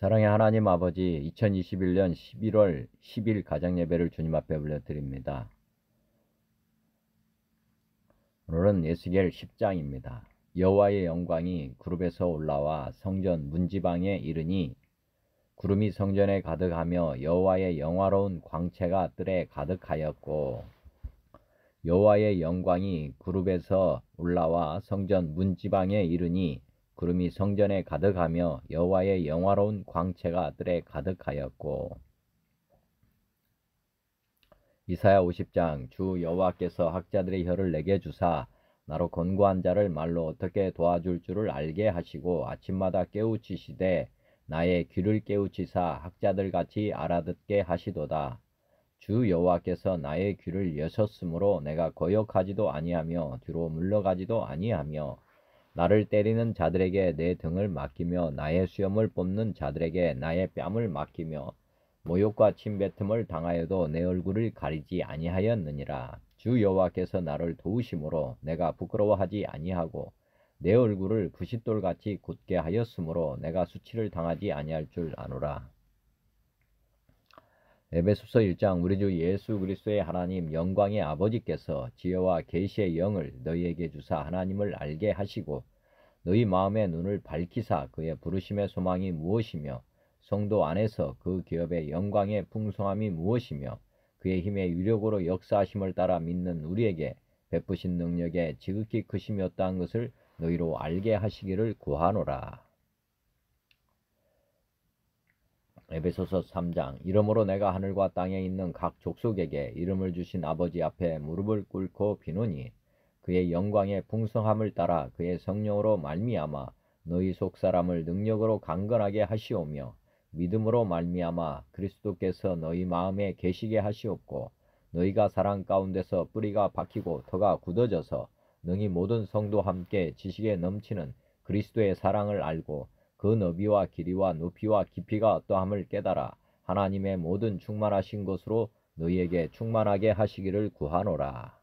사랑의 하나님 아버지, 2021년 11월 10일 가정예배를 주님 앞에 올려드립니다. 오늘은 에스겔 10장입니다. 여호와의 영광이 구름에서 올라와 성전 문지방에 이르니 구름이 성전에 가득하며 여호와의 영화로운 광채가 뜰에 가득하였고, 여호와의 영광이 구름에서 올라와 성전 문지방에 이르니 구름이 성전에 가득하며 여호와의 영화로운 광채가 뜰에 가득하였고. 이사야 50장. 주 여호와께서 학자들의 혀를 내게 주사 나로 권고한 자를 말로 어떻게 도와줄 줄을 알게 하시고 아침마다 깨우치시되 나의 귀를 깨우치사 학자들같이 알아듣게 하시도다. 주 여호와께서 나의 귀를 여셨으므로 내가 거역하지도 아니하며 뒤로 물러가지도 아니하며, 나를 때리는 자들에게 내 등을 맡기며 나의 수염을 뽑는 자들에게 나의 뺨을 맡기며 모욕과 침뱉음을 당하여도 내 얼굴을 가리지 아니하였느니라. 주 여호와께서 나를 도우심으로 내가 부끄러워하지 아니하고 내 얼굴을 부싯돌같이 굳게 하였으므로 내가 수치를 당하지 아니할 줄 아노라. 에베소서 1장. 우리 주 예수 그리스도의 하나님 영광의 아버지께서 지혜와 계시의 영을 너희에게 주사 하나님을 알게 하시고 너희 마음의 눈을 밝히사 그의 부르심의 소망이 무엇이며 성도 안에서 그 기업의 영광의 풍성함이 무엇이며 그의 힘의 위력으로 역사하심을 따라 믿는 우리에게 베푸신 능력의 지극히 크심이었다는 것을 너희로 알게 하시기를 구하노라. 에베소서 3장. 이러므로 내가 하늘과 땅에 있는 각 족속에게 이름을 주신 아버지 앞에 무릎을 꿇고 비노니 그의 영광의 풍성함을 따라 그의 성령으로 말미암아 너희 속사람을 능력으로 강건하게 하시오며 믿음으로 말미암아 그리스도께서 너희 마음에 계시게 하시옵고, 너희가 사랑 가운데서 뿌리가 박히고 터가 굳어져서 능히 모든 성도 함께 지식에 넘치는 그리스도의 사랑을 알고 그 너비와 길이와 높이와 깊이가 어떠함을 깨달아 하나님의 모든 충만하신 것으로 너희에게 충만하게 하시기를 구하노라.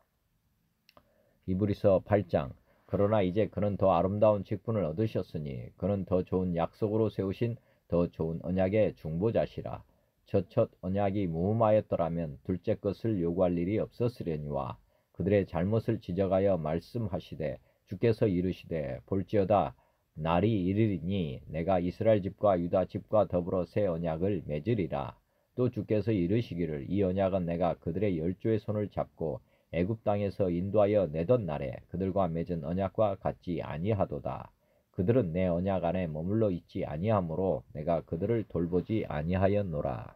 히브리서 8장. 그러나 이제 그는 더 아름다운 직분을 얻으셨으니 그는 더 좋은 약속으로 세우신 더 좋은 언약의 중보자시라. 첫 언약이 무음하였더라면 둘째 것을 요구할 일이 없었으려니와 그들의 잘못을 지적하여 말씀하시되 주께서 이르시되 볼지어다 날이 이르리니 내가 이스라엘 집과 유다 집과 더불어 새 언약을 맺으리라. 또 주께서 이르시기를 이 언약은 내가 그들의 열조의 손을 잡고 애굽 땅에서 인도하여 내던 날에 그들과 맺은 언약과 같지 아니하도다. 그들은 내 언약 안에 머물러 있지 아니하므로 내가 그들을 돌보지 아니하였노라.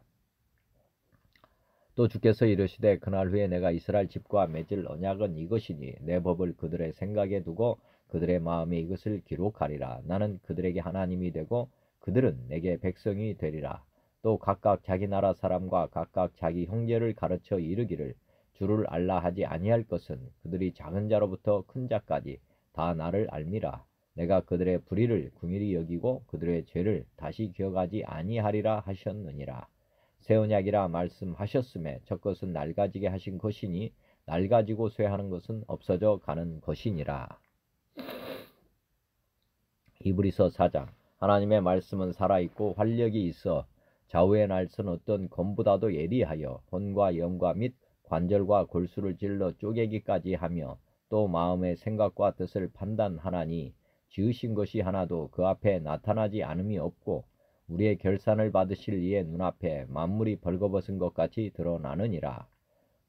또 주께서 이르시되 그날 후에 내가 이스라엘 집과 맺을 언약은 이것이니 내 법을 그들의 생각에 두고 그들의 마음에 이것을 기록하리라. 나는 그들에게 하나님이 되고 그들은 내게 백성이 되리라. 또 각각 자기 나라 사람과 각각 자기 형제를 가르쳐 이르기를 주를 알라 하지 아니할 것은 그들이 작은 자로부터 큰 자까지 다 나를 알미라. 내가 그들의 불의를 긍휼히 여기고 그들의 죄를 다시 기억하지 아니하리라 하셨느니라. 새 언약이라 말씀하셨음에 첫 것은 낡아지게 하신 것이니 낡아지고 쇠하는 것은 없어져 가는 것이니라. 히브리서 4장. 하나님의 말씀은 살아있고 활력이 있어 좌우의 날선 어떤 검보다도 예리하여 혼과 영과 및 관절과 골수를 찔러 쪼개기까지 하며 또 마음의 생각과 뜻을 판단하나니 지으신 것이 하나도 그 앞에 나타나지 않음이 없고 우리의 결산을 받으실 이의 눈앞에 만물이 벌거벗은 것 같이 드러나느니라.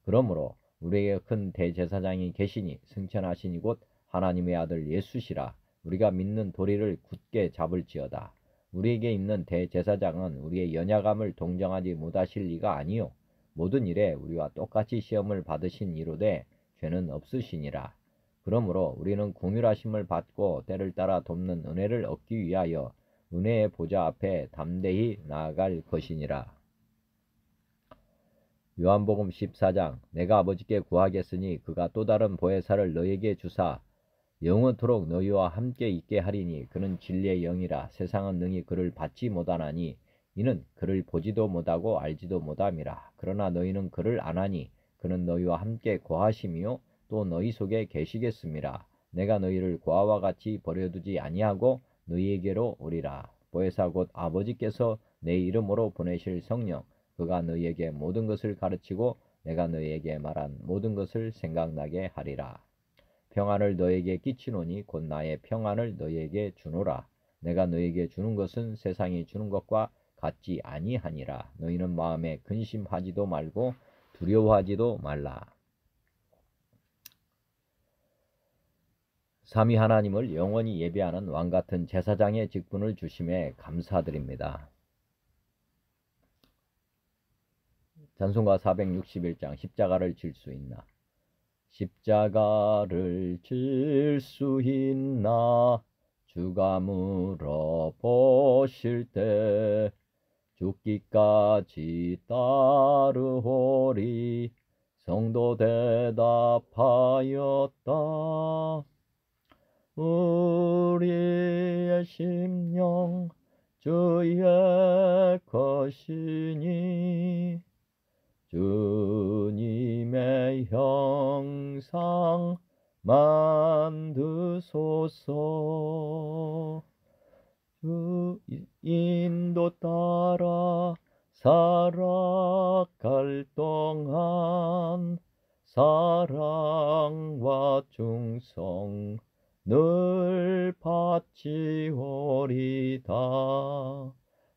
그러므로 우리에게 큰 대제사장이 계시니 승천하시니 곧 하나님의 아들 예수시라. 우리가 믿는 도리를 굳게 잡을지어다. 우리에게 있는 대제사장은 우리의 연약함을 동정하지 못하실 리가 아니요 모든 일에 우리와 똑같이 시험을 받으신 이로되 죄는 없으시니라. 그러므로 우리는 긍휼하심을 받고 때를 따라 돕는 은혜를 얻기 위하여 은혜의 보좌 앞에 담대히 나아갈 것이니라. 요한복음 14장. 내가 아버지께 구하겠으니 그가 또 다른 보혜사를 너희에게 주사 영원토록 너희와 함께 있게 하리니 그는 진리의 영이라. 세상은 능히 그를 받지 못하나니 이는 그를 보지도 못하고 알지도 못함이라. 그러나 너희는 그를 아나니 그는 너희와 함께 거하심이요 또 너희 속에 계시겠음이라. 내가 너희를 고아와 같이 버려두지 아니하고 너희에게로 오리라. 보혜사 곧 아버지께서 내 이름으로 보내실 성령 그가 너희에게 모든 것을 가르치고 내가 너희에게 말한 모든 것을 생각나게 하리라. 평안을 너희에게 끼치노니 곧 나의 평안을 너희에게 주노라. 내가 너희에게 주는 것은 세상이 주는 것과 같지 아니하니라. 너희는 마음에 근심하지도 말고 두려워하지도 말라. 삼위 하나님을 영원히 예배하는 왕같은 제사장의 직분을 주심에 감사드립니다. 찬송가 461장 십자가를 질 수 있나. 십자가를 질 수 있나 주가 물어보실 때 죽기까지 따르오리. 성도 대답하였다. 우리의 심령 주의 것이니 주님의 형상 만드소서. 주 인도 따라 살아갈 동안 사랑과 충성 늘 바치오리다.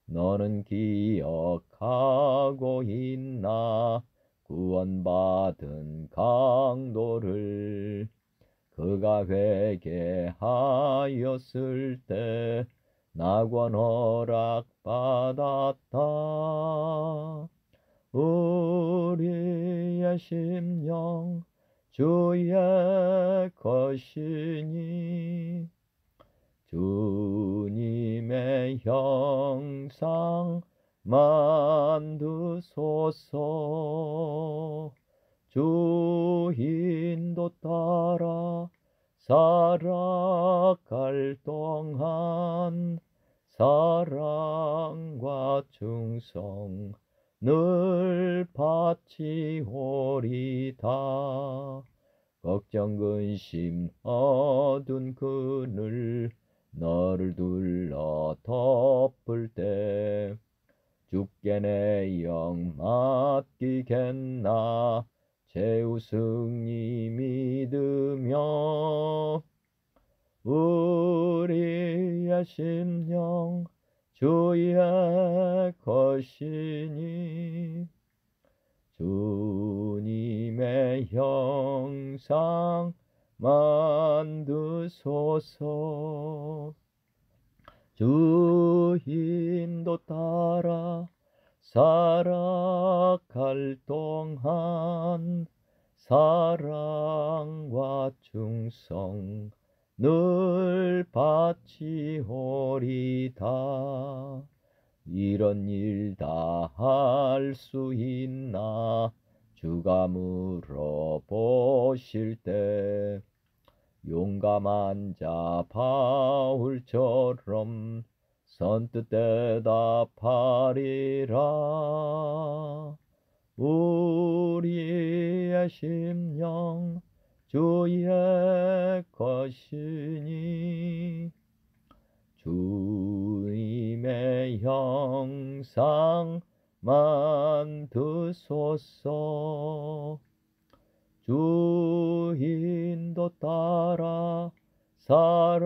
너는 기억하고 있나 구원받은 강도를. 그가 회개하였을 때 낙원 허락받았다. 우리의 심령 주의 것이니 주님의 형상 만드소서. 주 인도 따라 살아갈 동안 사랑과 충성 늘 바치오리다. 걱정 근심 어두운 그늘 너를 둘러 덮을 때 주께 내 영 맡기겠나. 최후 승리 믿으며 우리의 심령 주의 것이니 주님의 형상 만드소서. 주 인도 따라 살아갈 동안 사랑과 충성 늘 바치오리다. 이런 일 다 할 수 있나 주가 물어보실 때 용감한 자 바울처럼 선뜻 대답하리라. 우리의 심령 주의 것이니 주님의 형상 만드소서. 주 인도 따라 살아갈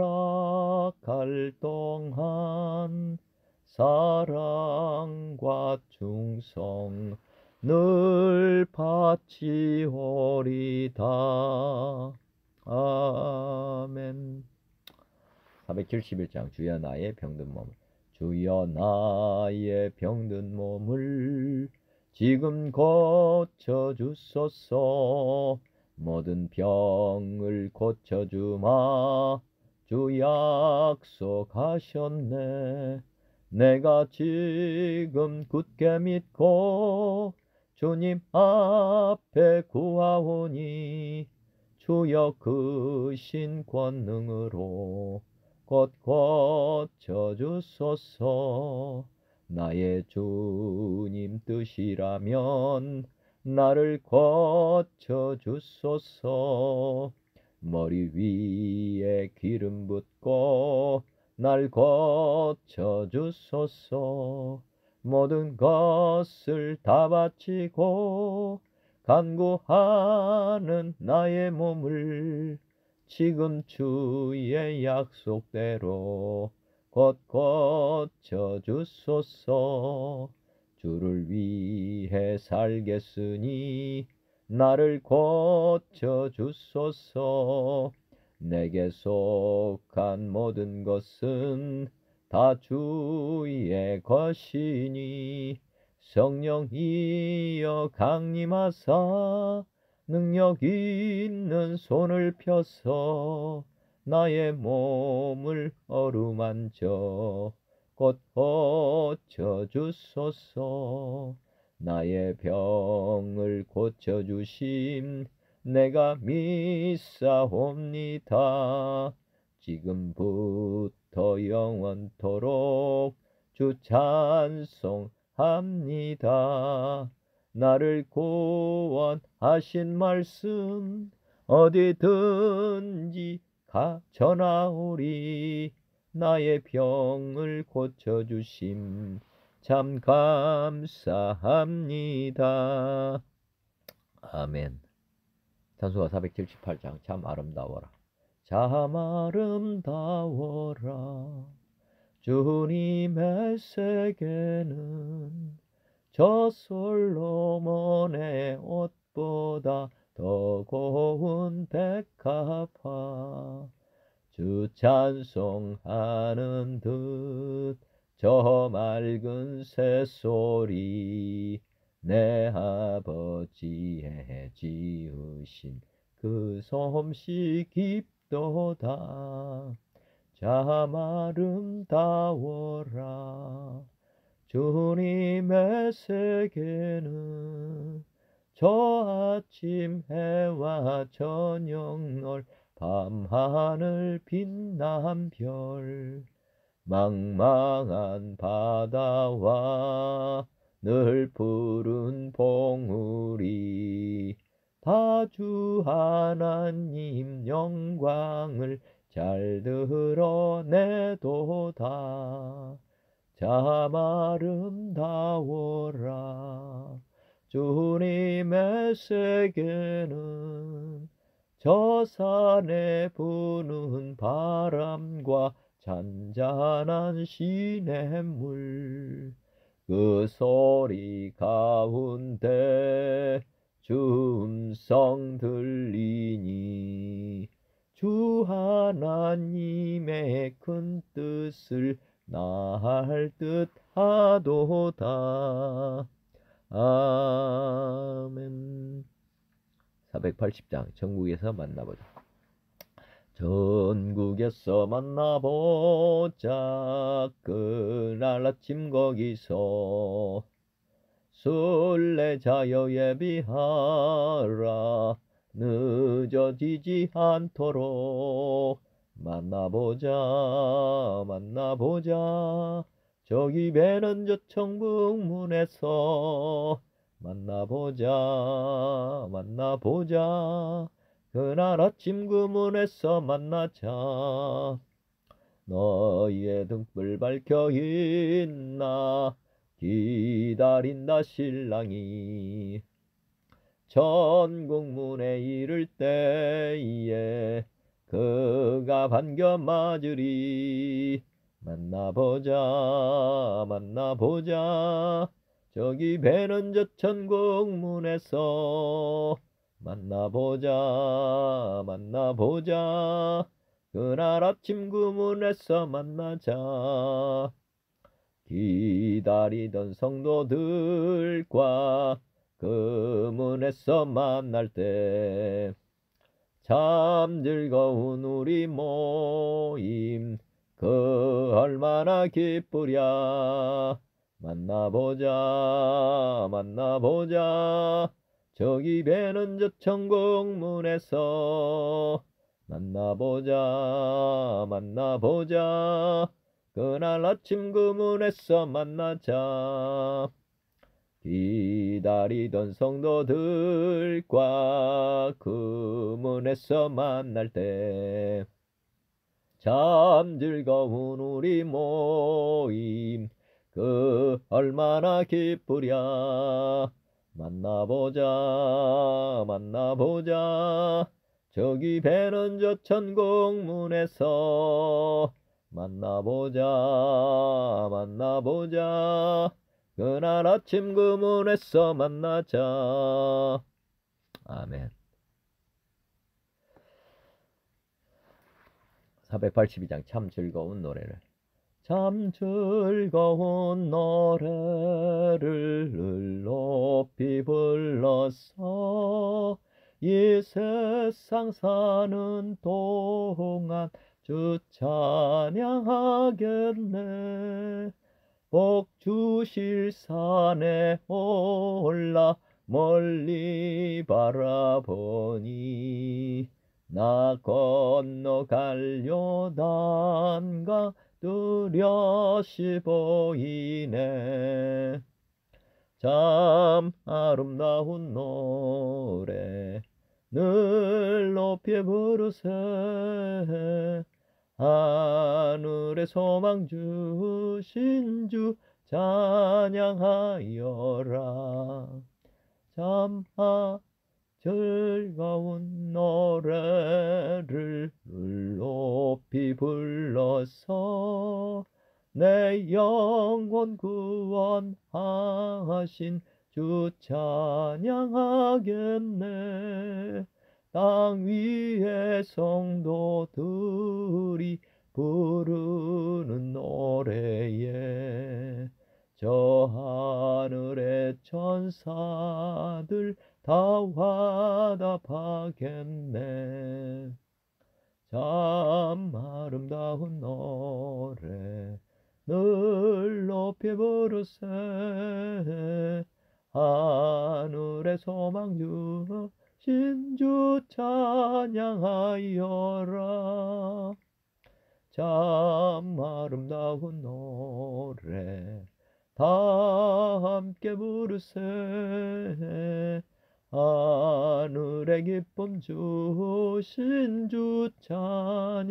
동안 사랑과 충성 늘 바치오리다. 아멘. 471장 주여 나의 병든 몸을. 주여 나의 병든 몸을 지금 고쳐주소서. 모든 병을 고쳐주마 주 약속하셨네. 내가 지금 굳게 믿고 주님 앞에 구하오니 주여 크신 권능으로 곧 고쳐주소서. 나의 주님 뜻이라면 나를 고쳐주소서. 머리 위에 기름 붓고 날 고쳐주소서. 모든 것을 다 바치고 간구하는 나의 몸을 지금 주의 약속대로 곧 고쳐주소서. 주를 위해 살겠으니 나를 고쳐주소서. 내게 속한 모든 것은 다 주의 것이니 성령이여 강림하사 능력 있는 손을 펴서 나의 몸을 어루만져 곧 고쳐주소서. 나의 병을 고쳐주심 내가 믿사옵니다. 지금부터 영원토록 주 찬송합니다. 나를 구원하신 말씀 어디든지 전하오리. 나의 병을 고쳐주심 참 감사합니다. 아멘. 찬송가 478장 참 아름다워라. 참 아름다워라. 주님의 세계는 저 솔로몬의 옷보다 더 고운 백합화. 주 찬송하는 듯 저 맑은 새소리 내 아버지의 지으신 그 솜씨 깊도다. 참 아름다워라. 주님의 세계는 저 아침 해와 저녁 널 밤하늘 빛난 별 망망한 바다와 늘 푸른 봉우리 다 주 하나님 영광을 잘 드러내도다. 참 아름다워라. 주님의 세계는 저 산에 부는 바람과 잔잔한 시냇물 그 소리 가운데 주 음성 들리니 주 하나님의 큰 뜻을 나할 듯하도다. 아멘. 480장 전국에서 만나보자. 전국에서 만나보자. 그날 아침 거기서 순례자여 예비하라. 늦어지지 않도록 만나보자. 만나보자. 저기 배는 저 청북문에서 만나보자. 만나보자. 그날 아침 그 문에서 만나자. 너희의 등불 밝혀 있나 기다린다 신랑이. 천국문에 이를 때에 그가 반겨 맞으리. 만나보자. 만나보자. 저기 배는 저 천국문에서 만나보자. 만나보자. 그날 아침 그 문에서 만나자. 기다리던 성도들과 그 문에서 만날 때 참 즐거운 우리 모임 그 얼마나 기쁘랴. 만나보자. 만나보자. 저기 배는 저 천국문에서 만나보자. 만나보자. 그날 아침 그 문에서 만나자. 기다리던 성도들과 그 문에서 만날 때 참 즐거운 우리 모임 그 얼마나 기쁘랴. 만나보자 만나보자 저기 배는 저 천국문에서. 만나보자 만나보자 그날 아침 그 문에서 만나자. 아멘. 482장 참 즐거운 노래를. 참 즐거운 노래를 높이 불러서 이 세상 사는 동안 주 찬양하겠네. 복 주실 산에 올라 멀리 바라보니 나 건너갈 요단강 뚜렷이 보이네. 참 아름다운 노래 늘 높이 부르세. 하늘의 소망 주신 주 찬양하여라. 참 즐거운 노래를 높이 불러서 내 영혼 구원하신 주 찬양하겠네. 땅 위의 성도들이 부르는 노래에 저 하늘의 천사들 다 화답하겠네. 참 아름다운 노래 늘 높이 부르세. 하늘의 소망 주신 주 찬양하여라. 참 아름다운 노래 다 함께 부르세. 하늘의 기쁨 주신 주 찬양하여라.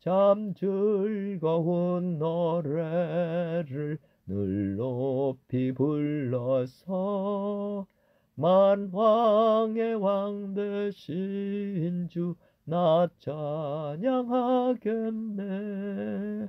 참 즐거운 노래를 늘 높이 불러서 만왕의 왕 되신 주 나 찬양하겠네.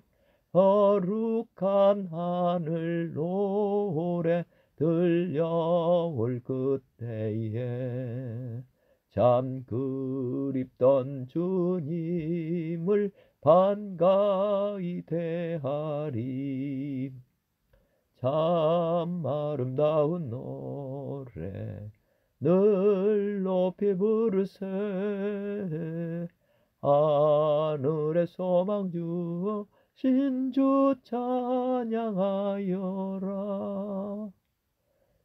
거룩한 하늘 노래 들려올 그때에 참 그립던 주님을 반가이 대하리. 참 아름다운 노래 늘 높이 부르세. 하늘의 소망 주신 주 찬양하여라.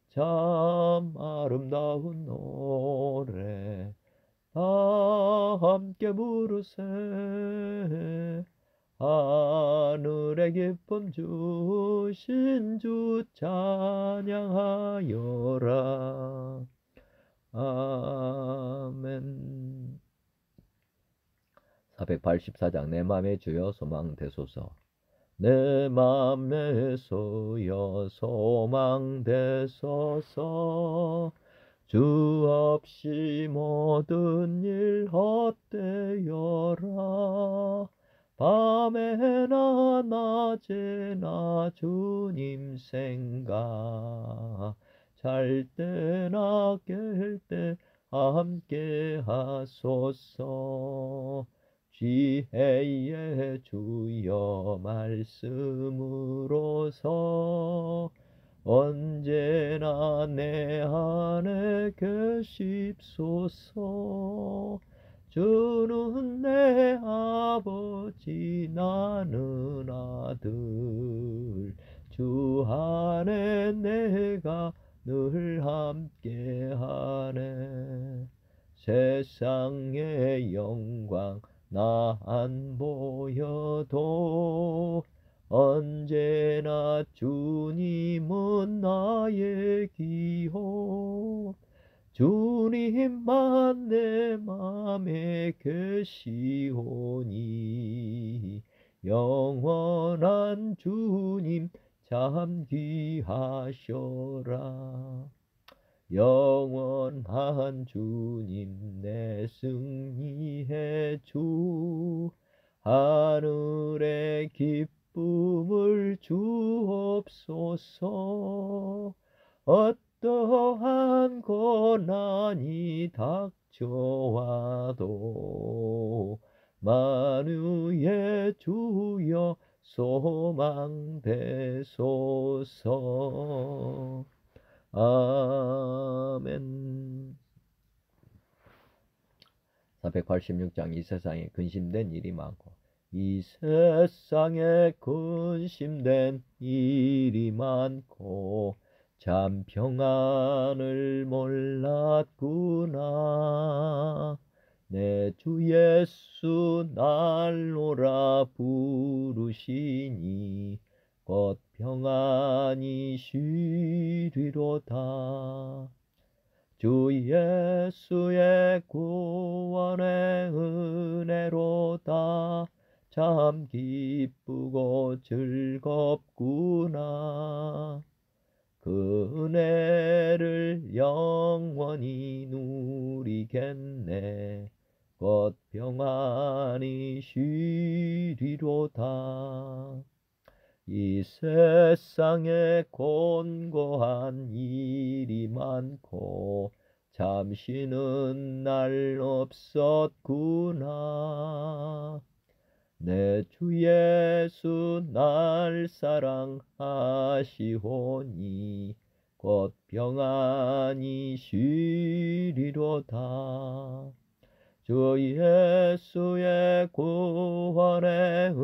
참 아름다운 노래 다 함께 부르세. 하늘의 기쁨 주신 주 찬양하여라. 아멘. 484장 내 맘에 주여 소망 되소서. 내 맘에 주여 소망 되소서. 주 없이 모든 일 헛되어라. 밤에나 낮에나 주님 생각 잘 때나 깰 때 함께 하소서. 지혜의 주여 말씀으로서 언제나 내 안에 계십소서. 주는 내 아버지 나는 아들. 주 안에 내가 늘 함께하네. 세상의 영광 나 안 보여도 언제나 주님은 나의 기호. 주님만 내 맘에 계시오니 영원한 주님 참 귀하셔라. 영원한 주님 내 승리의 주, 하늘의 기쁨을 주옵소서. 어떠한 고난이 닥쳐와도 만유의 주여 소망되소서. 아멘. 486장. 이 세상에 근심된 일이 많고, 이 세상에 근심된 일이 많고 참 평안을 몰랐구나. 내 주 예수 날로라 부르시니 곧 평안이 쉬리로다. 주 예수의 구원의 은혜로다. 참 기쁘고 즐겁구나. 그 은혜를 영원히 누리겠네. 곧 평안히 쉬리로다. 이 세상에 곤고한 일이 많고 참 쉬는 날 없었구나. 내 주 예수 날 사랑하시오니 곧 평안히 쉬리로다. 주 예수의 구원의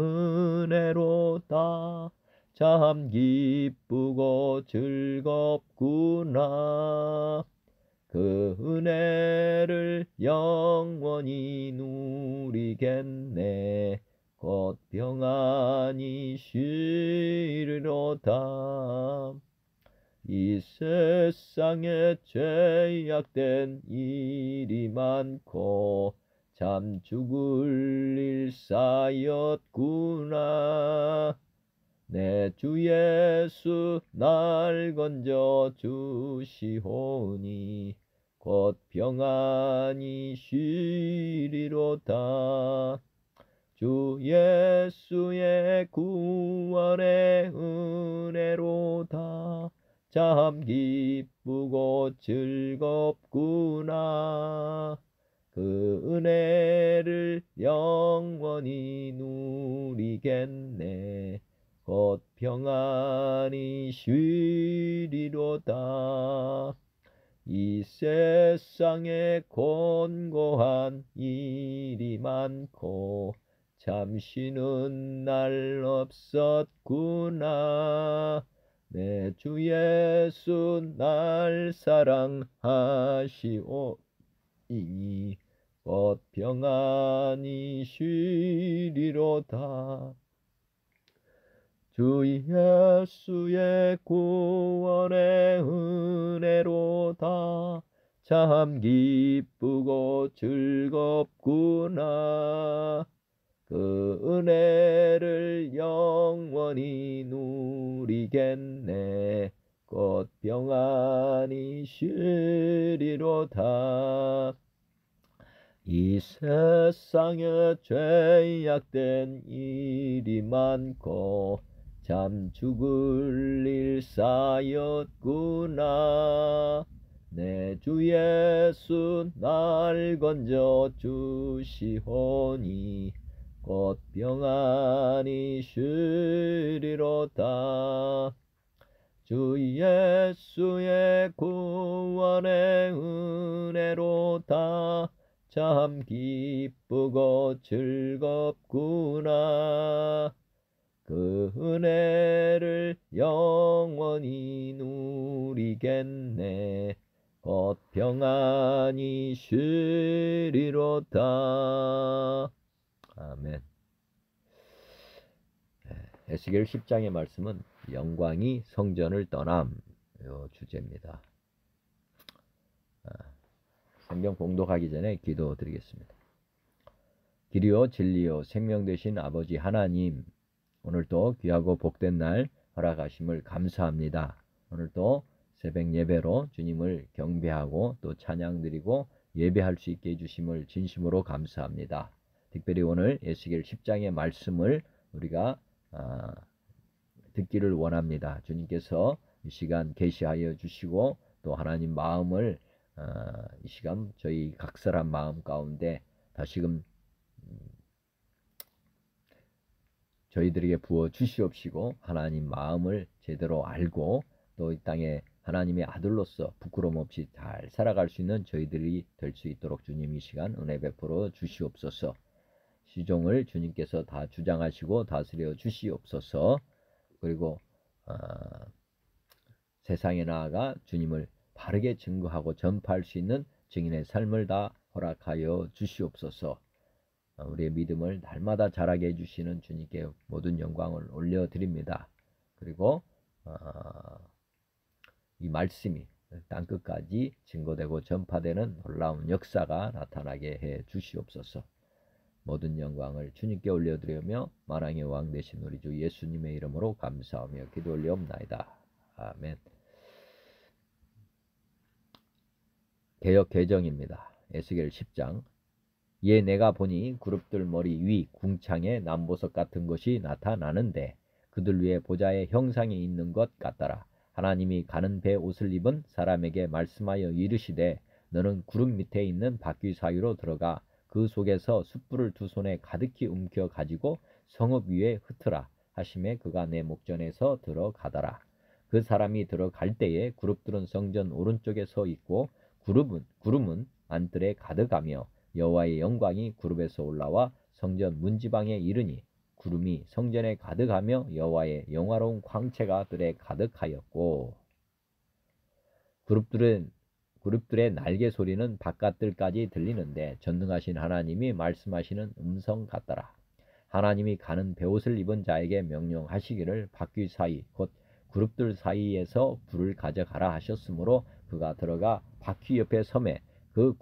은혜로다. 참 기쁘고 즐겁구나. 그 은혜를 영원히 누리겠네. 곧 평안히 쉬리로다. 이 세상에 죄악된 일이 많고 참 죽을 일 쌓였구나. 내 주 예수 날 건져 주시오니 곧 평안히 쉬리로다. 주 예수의 구원의 은혜로다. 참 기쁘고 즐겁구나. 그 은혜를 영원히 누리겠네. 곧 평안히 쉬리로다. 이 세상에 곤고한 일이 많고 참 쉬는 날 없었구나. 내 주 예수 날 사랑하시오니 곧 평안히 쉬리로다. 주 예수의 구원의 은혜로다. 참 기쁘고 즐겁구나. 그 은혜를 영원히 누리겠네. 곧 평안히 쉬리로다. 이 세상에 죄악된 일이 많고 참 죽을 일 쌓였구나. 내 주 예수 날 건져 주시오니 곧 평안히 쉬리로다. 주 예수의 구원의 은혜로다. 참 기쁘고 즐겁구나. 그 은혜를 영원히 누리겠네. 곧 평안히 쉬리로다. 아멘. 에스겔 10장의 말씀은 영광이 성전을 떠남, 요 주제입니다. 성경 봉독하기 전에 기도드리겠습니다. 길이요 진리요 생명 되신 아버지 하나님, 오늘도 귀하고 복된 날 허락하심을 감사합니다. 오늘도 새벽 예배로 주님을 경배하고 또 찬양드리고 예배할 수 있게 해주심을 진심으로 감사합니다. 특별히 오늘 에스겔 10장의 말씀을 우리가 듣기를 원합니다. 주님께서 이 시간 계시하여 주시고 또 하나님 마음을 이 시간 저희 각 사람 마음 가운데 다시금 저희들에게 부어 주시옵시고 하나님 마음을 제대로 알고 또 이 땅에 하나님의 아들로서 부끄러움 없이 잘 살아갈 수 있는 저희들이 될 수 있도록 주님 이 시간 은혜 베풀어 주시옵소서. 시종을 주님께서 다 주장하시고 다스려 주시옵소서. 그리고 세상에 나아가 주님을 바르게 증거하고 전파할 수 있는 증인의 삶을 다 허락하여 주시옵소서. 우리의 믿음을 날마다 자라게 해주시는 주님께 모든 영광을 올려드립니다. 그리고 이 말씀이 땅끝까지 증거되고 전파되는 놀라운 역사가 나타나게 해 주시옵소서. 모든 영광을 주님께 올려드리며 만왕의 왕 되신 우리 주 예수님의 이름으로 감사하며 기도 올리옵나이다. 아멘. 개역 개정입니다. 에스겔 10장. 예, 내가 보니 그룹들 머리 위 궁창에 남보석 같은 것이 나타나는데 그들 위에 보좌의 형상이 있는 것 같더라. 하나님이 가는 배 옷을 입은 사람에게 말씀하여 이르시되 너는 구름 밑에 있는 바퀴 사이로 들어가 그 속에서 숯불을 두 손에 가득히 움켜 가지고 성읍 위에 흩으라 하심에 그가 내 목전에서 들어가더라. 그 사람이 들어갈 때에 그룹들은 성전 오른쪽에 서 있고 구름은 안뜰에 가득하며 여호와의 영광이 그룹에서 올라와 성전 문지방에 이르니 구름이 성전에 가득하며 여호와의 영화로운 광채가 들에 가득하였고 그룹들의 날개 소리는 바깥들까지 들리는데 전능하신 하나님이 말씀하시는 음성 같더라. 하나님이 가는 베옷을 입은 자에게 명령하시기를 바퀴 사이 곧 그룹들 사이에서 불을 가져가라 하셨으므로 그가 들어가 바퀴 옆에 섬에 그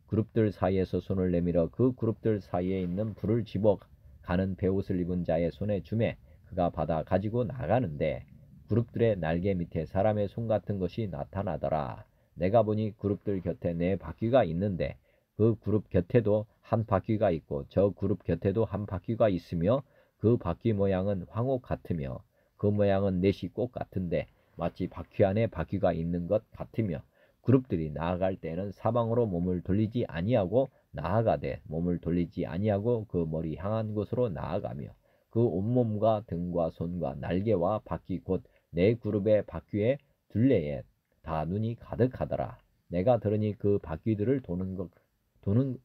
그룹들 사이에서 손을 내밀어 그 그룹들 사이에 있는 불을 집어 가는 베옷을 입은 자의 손에 주매 그가 받아 가지고 나가는데 그룹들의 날개 밑에 사람의 손 같은 것이 나타나더라. 내가 보니 그룹들 곁에 네 바퀴가 있는데 그 그룹 곁에도 한 바퀴가 있고 저 그룹 곁에도 한 바퀴가 있으며 그 바퀴 모양은 황옥 같으며 그 모양은 넷이 꼭 같은데 마치 바퀴 안에 바퀴가 있는 것 같으며 그룹들이 나아갈 때는 사방으로 몸을 돌리지 아니하고 나아가되 몸을 돌리지 아니하고 그 머리 향한 곳으로 나아가며 그 온몸과 등과 손과 날개와 바퀴 곧 네 그룹의 바퀴의 둘레에 다 눈이 가득하더라. 내가 들으니 그 바퀴들을 도는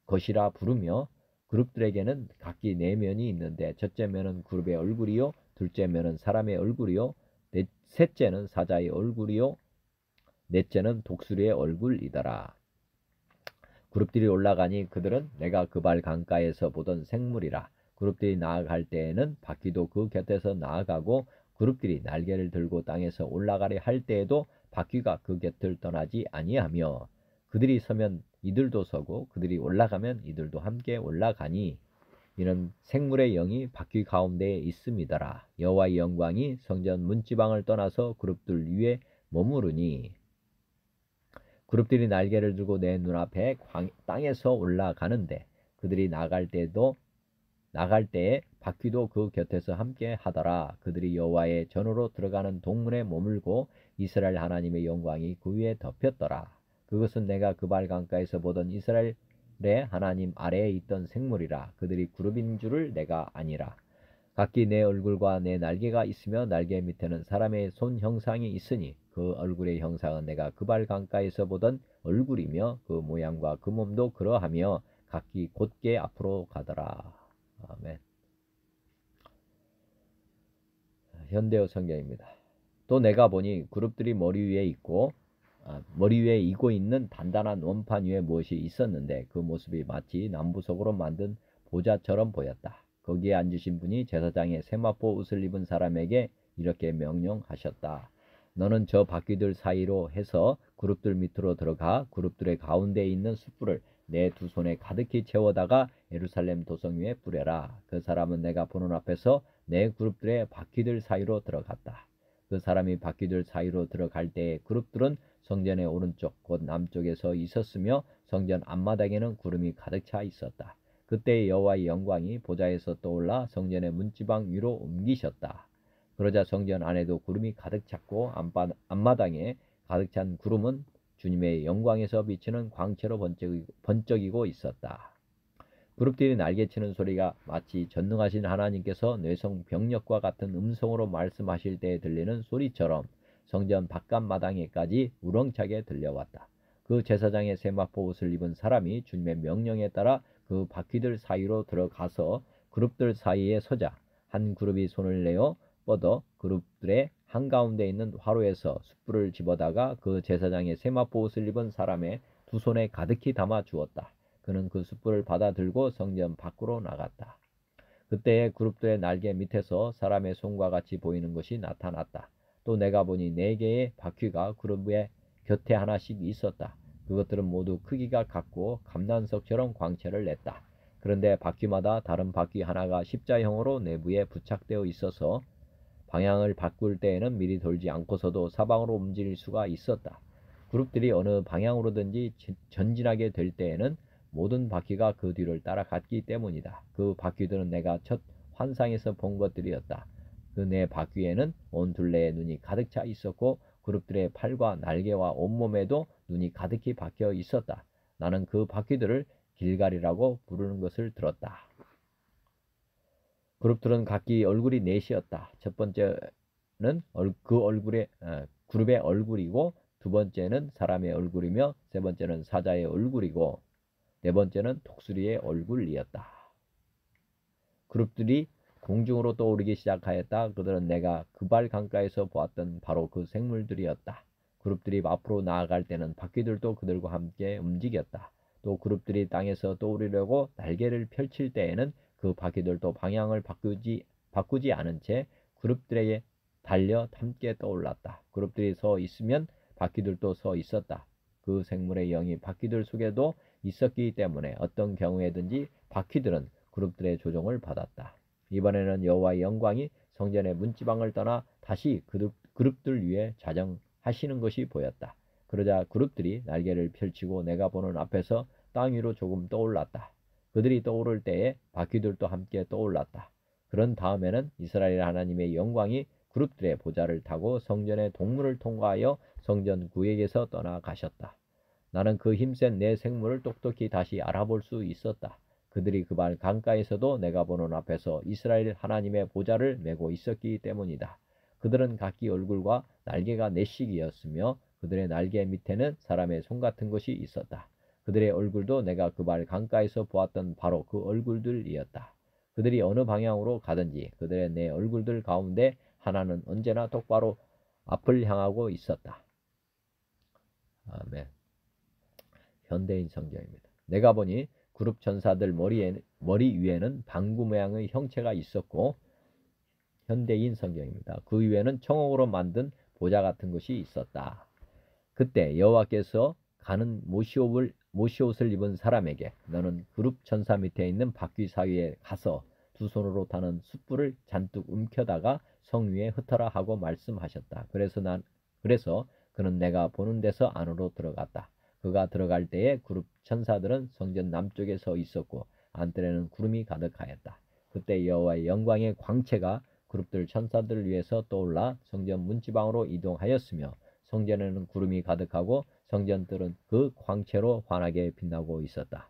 것이라 부르며 그룹들에게는 각기 네 면이 있는데 첫째 면은 그룹의 얼굴이요 둘째 면은 사람의 얼굴이요 셋째는 사자의 얼굴이요 넷째는 독수리의 얼굴이더라. 그룹들이 올라가니 그들은 내가 그발 강가에서 보던 생물이라. 그룹들이 나아갈 때에는 바퀴도 그 곁에서 나아가고 그룹들이 날개를 들고 땅에서 올라가려 할 때에도 바퀴가 그 곁을 떠나지 아니하며 그들이 서면 이들도 서고 그들이 올라가면 이들도 함께 올라가니 이는 생물의 영이 바퀴 가운데에 있음이더라. 여호와의 영광이 성전 문지방을 떠나서 그룹들 위에 머무르니 그룹들이 날개를 들고 내 눈앞에 땅에서 올라가는데 그들이 나갈 때에 바퀴도 그 곁에서 함께 하더라. 그들이 여호와의 전으로 들어가는 동문에 머물고 이스라엘 하나님의 영광이 그 위에 덮였더라. 그것은 내가 그발 강가에서 보던 이스라엘의 하나님 아래에 있던 생물이라. 그들이 그룹인 줄을 내가 아니라. 각기 내 얼굴과 내 날개가 있으며 날개 밑에는 사람의 손 형상이 있으니 그 얼굴의 형상은 내가 그발 강가에서 보던 얼굴이며 그 모양과 그 몸도 그러하며 각기 곧게 앞으로 가더라. 아멘. 현대어 성경입니다. 또 내가 보니 그룹들이 머리 위에 이고 있는 단단한 원판 위에 무엇이 있었는데 그 모습이 마치 남부석으로 만든 보좌처럼 보였다. 거기에 앉으신 분이 제사장의 세마포 옷을 입은 사람에게 이렇게 명령하셨다. 너는 저 바퀴들 사이로 해서 그룹들 밑으로 들어가 그룹들의 가운데에 있는 숯불을 내 두 손에 가득히 채워다가 예루살렘 도성 위에 뿌려라. 그 사람은 내가 보는 앞에서 내 그룹들의 바퀴들 사이로 들어갔다. 그 사람이 바퀴들 사이로 들어갈 때에 그룹들은 성전의 오른쪽 곧 남쪽에서 있었으며 성전 앞마당에는 구름이 가득 차 있었다. 그때 여호와의 영광이 보좌에서 떠올라 성전의 문지방 위로 옮기셨다. 그러자 성전 안에도 구름이 가득 찼고 앞마당에 가득 찬 구름은 주님의 영광에서 비치는 광채로 번쩍이고 있었다. 그룹들이 날개치는 소리가 마치 전능하신 하나님께서 뇌성병력과 같은 음성으로 말씀하실 때에 들리는 소리처럼 성전 바깥 마당에까지 우렁차게 들려왔다. 그 제사장의 세마포 옷을 입은 사람이 주님의 명령에 따라 그 바퀴들 사이로 들어가서 그룹들 사이에 서자 한 그룹이 손을 내어 뻗어 그룹들의 한가운데 있는 화로에서 숯불을 집어다가 그 제사장의 세마포 옷을 입은 사람의 두 손에 가득히 담아 주었다. 그는 그 숯불을 받아 들고 성전 밖으로 나갔다. 그때에 그룹들의 날개 밑에서 사람의 손과 같이 보이는 것이 나타났다. 또 내가 보니 4개의 바퀴가 그룹의 곁에 하나씩 있었다. 그것들은 모두 크기가 같고 감난석처럼 광채를 냈다. 그런데 바퀴마다 다른 바퀴 하나가 십자형으로 내부에 부착되어 있어서 방향을 바꿀 때에는 미리 돌지 않고서도 사방으로 움직일 수가 있었다. 그룹들이 어느 방향으로든지 전진하게 될 때에는 모든 바퀴가 그 뒤를 따라갔기 때문이다. 그 바퀴들은 내가 첫 환상에서 본 것들이었다. 그 네 바퀴에는 온 둘레에 눈이 가득 차 있었고 그룹들의 팔과 날개와 온몸에도 눈이 가득히 박혀 있었다. 나는 그 바퀴들을 길갈이라고 부르는 것을 들었다. 그룹들은 각기 얼굴이 넷이었다. 첫 번째는 그룹의 얼굴이고, 두 번째는 사람의 얼굴이며, 세 번째는 사자의 얼굴이고, 네 번째는 독수리의 얼굴이었다. 그룹들이 공중으로 떠오르기 시작하였다. 그들은 내가 그발 강가에서 보았던 바로 그 생물들이었다. 그룹들이 앞으로 나아갈 때는 바퀴들도 그들과 함께 움직였다. 또 그룹들이 땅에서 떠오르려고 날개를 펼칠 때에는 그 바퀴들도 방향을 바꾸지 않은 채 그룹들에게 달려 함께 떠올랐다. 그룹들이 서 있으면 바퀴들도 서 있었다. 그 생물의 영이 바퀴들 속에도 있었기 때문에 어떤 경우에든지 바퀴들은 그룹들의 조종을 받았다. 이번에는 여호와의 영광이 성전의 문지방을 떠나 다시 그룹들 위에 자정하시는 것이 보였다. 그러자 그룹들이 날개를 펼치고 내가 보는 앞에서 땅 위로 조금 떠올랐다. 그들이 떠오를 때에 바퀴들도 함께 떠올랐다. 그런 다음에는 이스라엘 하나님의 영광이 그룹들의 보좌를 타고 성전의 동문을 통과하여 성전 구역에서 떠나가셨다. 나는 그 힘센 네 생물을 똑똑히 다시 알아볼 수 있었다. 그들이 그발 강가에서도 내가 보는 앞에서 이스라엘 하나님의 보좌를 메고 있었기 때문이다. 그들은 각기 얼굴과 날개가 넷씩이었으며 그들의 날개 밑에는 사람의 손 같은 것이 있었다. 그들의 얼굴도 내가 그발 강가에서 보았던 바로 그 얼굴들이었다. 그들이 어느 방향으로 가든지 그들의 네 얼굴들 가운데 하나는 언제나 똑바로 앞을 향하고 있었다. 아멘. 현대인 성경입니다. 내가 보니 그룹 천사들 머리 위에는 방구 모양의 형체가 있었고, 현대인 성경입니다. 그 위에는 청옥으로 만든 보좌 같은 것이 있었다. 그때 여호와께서 가는 모시옷을 입은 사람에게 너는 그룹 천사 밑에 있는 바퀴 사이에 가서 두 손으로 타는 숯불을 잔뜩 움켜다가 성 위에 흩어라 하고 말씀하셨다. 그래서 그는 내가 보는 데서 안으로 들어갔다. 그가 들어갈 때에 그룹 천사들은 성전 남쪽에 서 있었고 안뜰에는 구름이 가득하였다. 그때 여호와의 영광의 광채가 그룹들 천사들을 위해서 떠올라 성전 문지방으로 이동하였으며 성전에는 구름이 가득하고 성전들은 그 광채로 환하게 빛나고 있었다.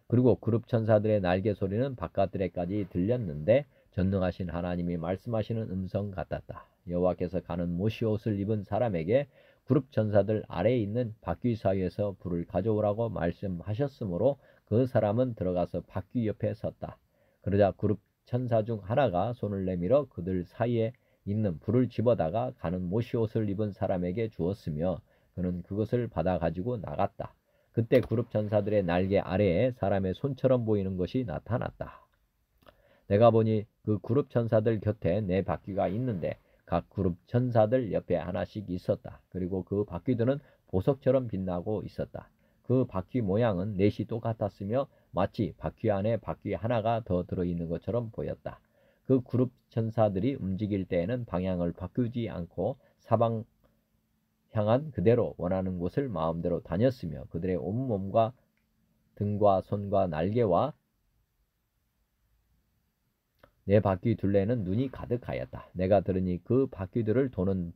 그리고 그룹 천사들의 날개 소리는 바깥들에까지 들렸는데 전능하신 하나님이 말씀하시는 음성 같았다. 여호와께서 가는 모시옷을 입은 사람에게 그룹 천사들 아래에 있는 바퀴 사이에서 불을 가져오라고 말씀하셨으므로 그 사람은 들어가서 바퀴 옆에 섰다. 그러자 그룹 천사 중 하나가 손을 내밀어 그들 사이에 있는 불을 집어다가 가는 모시옷을 입은 사람에게 주었으며 그는 그것을 받아 가지고 나갔다. 그때 그룹 천사들의 날개 아래에 사람의 손처럼 보이는 것이 나타났다. 내가 보니 그 그룹 천사들 곁에 네 바퀴가 있는데 각 그룹 천사들 옆에 하나씩 있었다. 그리고 그 바퀴들은 보석처럼 빛나고 있었다. 그 바퀴 모양은 넷이 똑같았으며 마치 바퀴 안에 바퀴 하나가 더 들어있는 것처럼 보였다. 그 그룹 천사들이 움직일 때에는 방향을 바꾸지 않고 사방 향한 그대로 원하는 곳을 마음대로 다녔으며 그들의 온몸과 등과 손과 날개와 네 바퀴 둘레는 눈이 가득하였다. 내가 들으니 그 바퀴들을 도는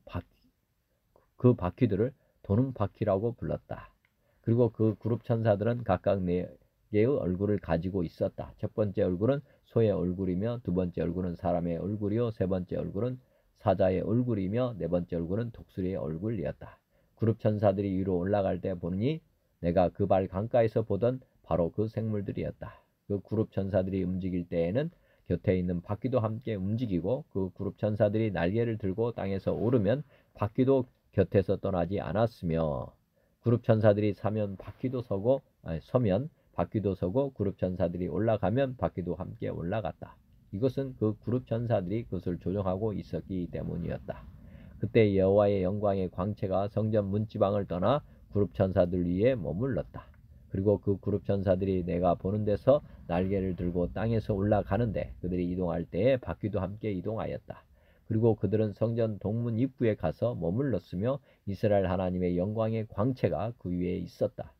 바퀴라고 불렀다. 그리고 그 그룹 천사들은 각각 네 개의 얼굴을 가지고 있었다. 첫 번째 얼굴은 소의 얼굴이며 두 번째 얼굴은 사람의 얼굴이요 세 번째 얼굴은 사자의 얼굴이며 네 번째 얼굴은 독수리의 얼굴이었다. 그룹 천사들이 위로 올라갈 때 보니 내가 그 발 강가에서 보던 바로 그 생물들이었다. 그 그룹 천사들이 움직일 때에는 곁에 있는 바퀴도 함께 움직이고 그 그룹 천사들이 날개를 들고 땅에서 오르면 바퀴도 곁에서 떠나지 않았으며 그룹 천사들이 서면 바퀴도 서고 그룹 천사들이 올라가면 바퀴도 함께 올라갔다. 이것은 그 그룹 천사들이 그것을 조정하고 있었기 때문이었다. 그때 여호와의 영광의 광채가 성전 문지방을 떠나 그룹 천사들 위에 머물렀다. 그리고 그 그룹 천사들이 내가 보는 데서 날개를 들고 땅에서 올라가는데 그들이 이동할 때에 바퀴도 함께 이동하였다. 그리고 그들은 성전 동문 입구에 가서 머물렀으며 이스라엘 하나님의 영광의 광채가 그 위에 있었다.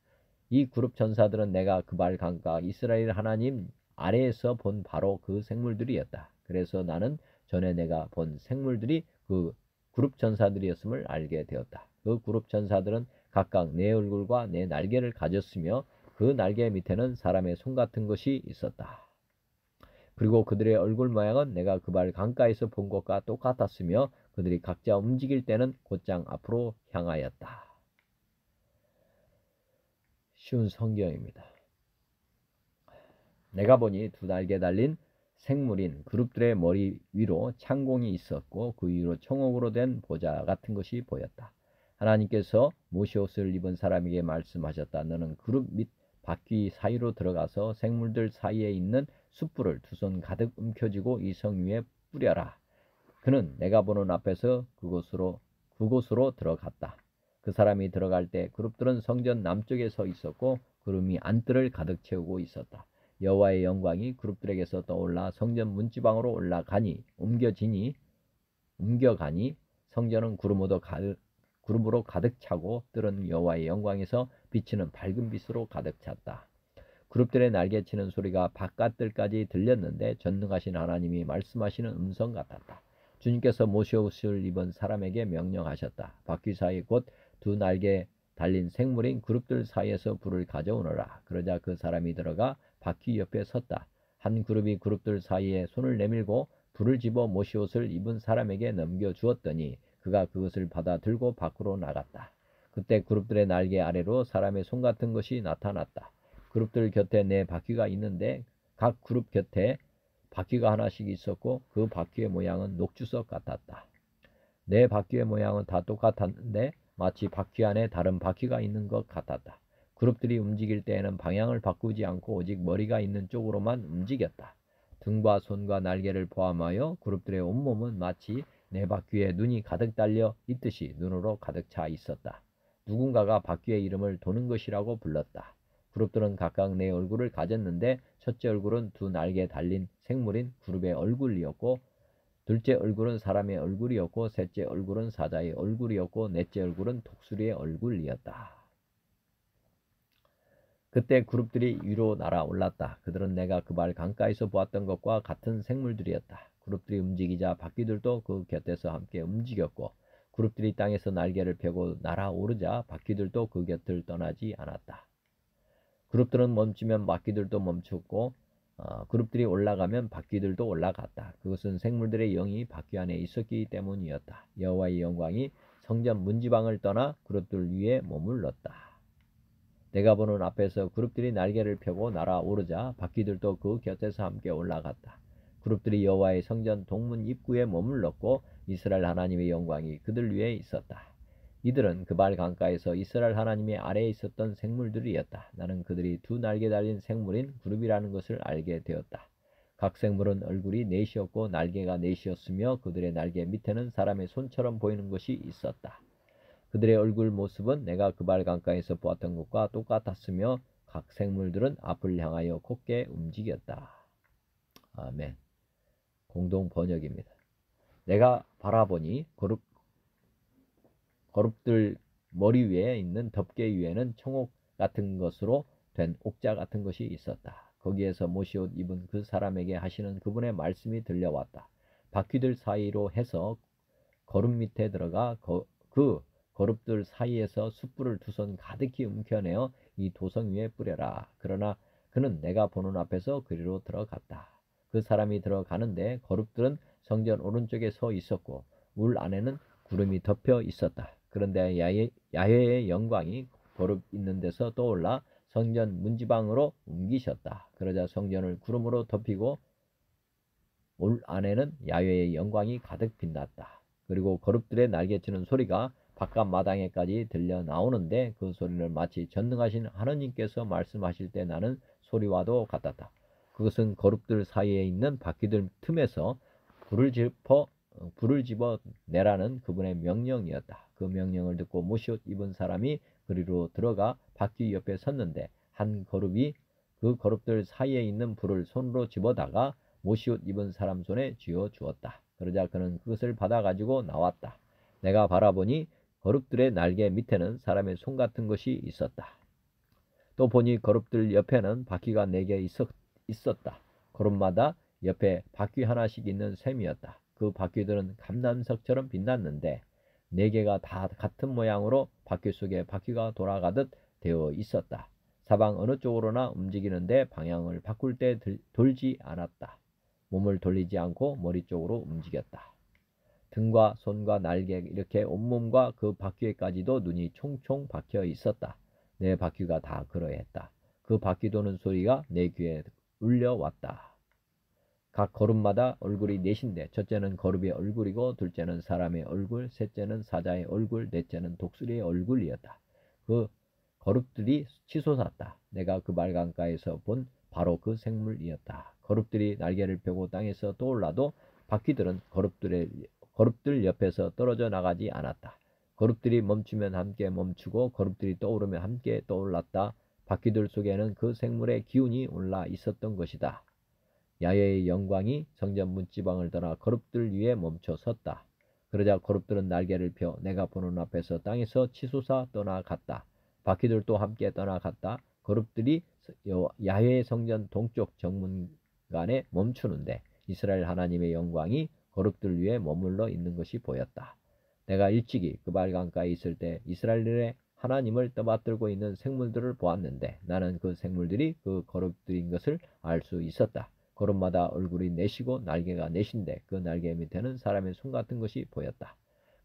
이 그룹 천사들은 내가 그 발 강가 이스라엘 하나님 아래에서 본 바로 그 생물들이었다. 그래서 나는 전에 내가 본 생물들이 그 그룹 천사들이었음을 알게 되었다. 그 그룹 천사들은 각각 네 얼굴과 네 날개를 가졌으며 그 날개 밑에는 사람의 손 같은 것이 있었다. 그리고 그들의 얼굴 모양은 내가 그 발 강가에서 본 것과 똑같았으며 그들이 각자 움직일 때는 곧장 앞으로 향하였다. 쉬운 성경입니다. 내가 보니 두 날개 달린 생물인 그룹들의 머리 위로 창공이 있었고 그 위로 청옥으로 된 보좌 같은 것이 보였다. 하나님께서 모시옷을 입은 사람에게 말씀하셨다. 너는 그룹 및 바퀴 사이로 들어가서 생물들 사이에 있는 숯불을 두 손 가득 움켜쥐고 이 성 위에 뿌려라. 그는 내가 보는 앞에서 그곳으로 들어갔다. 그 사람이 들어갈 때 그룹들은 성전 남쪽에 서 있었고 구름이 안뜰을 가득 채우고 있었다. 여호와의 영광이 그룹들에게서 떠올라 성전 문지방으로 옮겨가니 성전은 구름으로 가득 차고 뜰은 여호와의 영광에서 비치는 밝은 빛으로 가득 찼다. 그룹들의 날개치는 소리가 바깥들까지 들렸는데 전능하신 하나님이 말씀하시는 음성 같았다. 주님께서 모시옷을 입은 사람에게 명령하셨다. 바퀴 사이 곧 두 날개 달린 생물인 그룹들 사이에서 불을 가져오너라. 그러자 그 사람이 들어가 바퀴 옆에 섰다. 한 그룹이 그룹들 사이에 손을 내밀고 불을 집어 모시옷을 입은 사람에게 넘겨주었더니 그가 그것을 받아 들고 밖으로 나갔다. 그때 그룹들의 날개 아래로 사람의 손 같은 것이 나타났다. 그룹들 곁에 네 바퀴가 있는데 각 그룹 곁에 바퀴가 하나씩 있었고 그 바퀴의 모양은 녹주석 같았다. 네 바퀴의 모양은 다 똑같았는데 마치 바퀴 안에 다른 바퀴가 있는 것 같았다. 그룹들이 움직일 때에는 방향을 바꾸지 않고 오직 머리가 있는 쪽으로만 움직였다. 등과 손과 날개를 포함하여 그룹들의 온몸은 마치 네 바퀴에 눈이 가득 달려 있듯이 눈으로 가득 차 있었다. 누군가가 바퀴의 이름을 도는 것이라고 불렀다. 그룹들은 각각 네 얼굴을 가졌는데 첫째 얼굴은 두 날개 달린 생물인 그룹의 얼굴이었고 둘째 얼굴은 사람의 얼굴이었고 셋째 얼굴은 사자의 얼굴이었고 넷째 얼굴은 독수리의 얼굴이었다. 그때 그룹들이 위로 날아올랐다. 그들은 내가 그 발 강가에서 보았던 것과 같은 생물들이었다. 그룹들이 움직이자 바퀴들도 그 곁에서 함께 움직였고 그룹들이 땅에서 날개를 펴고 날아오르자 바퀴들도 그 곁을 떠나지 않았다. 그룹들은 멈추면 바퀴들도 멈췄고 그룹들이 올라가면 바퀴들도 올라갔다. 그것은 생물들의 영이 바퀴 안에 있었기 때문이었다. 여호와의 영광이 성전 문지방을 떠나 그룹들 위에 머물렀다. 내가 보는 앞에서 그룹들이 날개를 펴고 날아오르자 바퀴들도 그 곁에서 함께 올라갔다. 그룹들이 여호와의 성전 동문 입구에 머물렀고 이스라엘 하나님의 영광이 그들 위에 있었다. 이들은 그 발 강가에서 이스라엘 하나님의 아래에 있었던 생물들이었다. 나는 그들이 두 날개 달린 생물인 그룹이라는 것을 알게 되었다. 각 생물은 얼굴이 넷이었고 날개가 넷이었으며 그들의 날개 밑에는 사람의 손처럼 보이는 것이 있었다. 그들의 얼굴 모습은 내가 그발 강가에서 보았던 것과 똑같았으며 각 생물들은 앞을 향하여 곧게 움직였다. 아멘. 공동 번역입니다. 내가 바라보니 거룹들 머리 위에 있는 덮개 위에는 청옥 같은 것으로 된 옥자 같은 것이 있었다. 거기에서 모시옷 입은 그 사람에게 하시는 그분의 말씀이 들려왔다. 바퀴들 사이로 해서 거룹 밑에 들어가 그 거룹들 사이에서 숯불을 두 손 가득히 움켜내어 이 도성 위에 뿌려라. 그러나 그는 내가 보는 앞에서 그리로 들어갔다. 그 사람이 들어가는데 거룹들은 성전 오른쪽에 서 있었고 물 안에는 구름이 덮여 있었다. 그런데 야훼의 영광이 거룹 있는 데서 떠올라 성전 문지방으로 옮기셨다. 그러자 성전을 구름으로 덮이고 물 안에는 야훼의 영광이 가득 빛났다. 그리고 거룹들의 날개치는 소리가 바깥 마당에까지 들려 나오는데 그 소리는 마치 전능하신 하느님께서 말씀하실 때 나는 소리와도 같았다. 그것은 거룹들 사이에 있는 바퀴들 틈에서 불을 집어 내라는 그분의 명령이었다. 그 명령을 듣고 모시옷 입은 사람이 그리로 들어가 바퀴 옆에 섰는데 한 거룹이 그 거룹들 사이에 있는 불을 손으로 집어다가 모시옷 입은 사람 손에 쥐어 주었다. 그러자 그는 그것을 받아 가지고 나왔다. 내가 바라보니 거룹들의 날개 밑에는 사람의 손 같은 것이 있었다. 또 보니 거룹들 옆에는 바퀴가 4개 있었다. 거룹마다 옆에 바퀴 하나씩 있는 셈이었다. 그 바퀴들은 감남석처럼 빛났는데 4개가 다 같은 모양으로 바퀴 속에 바퀴가 돌아가듯 되어 있었다. 사방 어느 쪽으로나 움직이는데 방향을 바꿀 때 돌지 않았다. 몸을 돌리지 않고 머리 쪽으로 움직였다. 등과 손과 날개 이렇게 온몸과 그 바퀴에까지도 눈이 총총 박혀 있었다. 내 바퀴가 다 그러했다. 그 바퀴 도는 소리가 내 귀에 울려왔다. 각 거룹마다 얼굴이 넷인데 첫째는 거룹의 얼굴이고 둘째는 사람의 얼굴, 셋째는 사자의 얼굴, 넷째는 독수리의 얼굴이었다. 그 거룹들이 치솟았다. 내가 그 말강가에서 본 바로 그 생물이었다. 거룹들이 날개를 펴고 땅에서 떠올라도 바퀴들은 거룹들 옆에서 떨어져 나가지 않았다. 거룹들이 멈추면 함께 멈추고 거룹들이 떠오르면 함께 떠올랐다. 바퀴들 속에는 그 생물의 기운이 올라 있었던 것이다. 야훼의 영광이 성전 문지방을 떠나 거룹들 위에 멈춰 섰다. 그러자 거룹들은 날개를 펴 내가 보는 앞에서 땅에서 치솟아 떠나갔다. 바퀴들도 함께 떠나갔다. 거룹들이 야훼의 성전 동쪽 정문간에 멈추는데 이스라엘 하나님의 영광이 거룹들 위에 머물러 있는 것이 보였다. 내가 일찍이 그발 강가에 있을 때 이스라엘의 하나님을 떠받들고 있는 생물들을 보았는데 나는 그 생물들이 그 거룹들인 것을 알 수 있었다. 거룹마다 얼굴이 넷이고 날개가 넷인데 그 날개 밑에는 사람의 손 같은 것이 보였다.